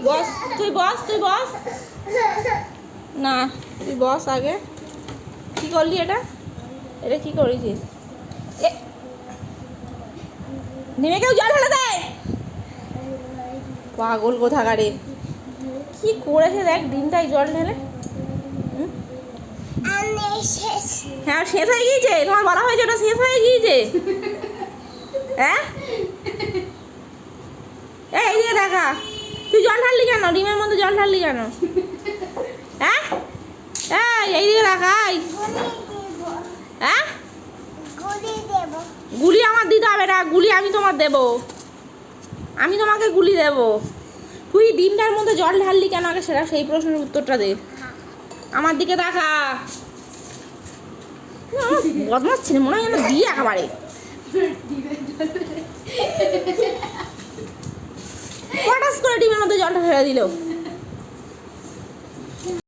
বস, তুই বস, তুই বস না, তুই বস আগে। কি করলি এটা? এটা কি করেছিস? নেমে কেউ জল ঢেলে দেয়, পাগল কোথাকারে। কি করেছে দেখ, ডিমটাই জল ঢেলে। হ্যাঁ, শেষ হয়ে গিয়েছে, তোমার বলা হয়েছে ওটা শেষ হয়ে গিয়েছে। হ্যাঁ, এই দিয়ে দেখা, তুই জল ঢাললি কেন? ডিমের মধ্যে জল ঢাললি কেন? হ্যাঁ, এই দিকে দেখাই। হ্যাঁ, গুলি আমার দিতে হবে না, গুলি আমি তোমার দেবো, আমি তোমাকে গুলি দেবো। তুই ডিমটার মধ্যে জল ঢাললি কেন আগে সেটা, সেই প্রশ্নের উত্তরটা দে। আমার দিকে দেখা, বদমাস ছিল মনে হয় যেন দিয়ে একেবারে। হঠাৎ করে ডিমের মধ্যে জলটা ফেলে দিল।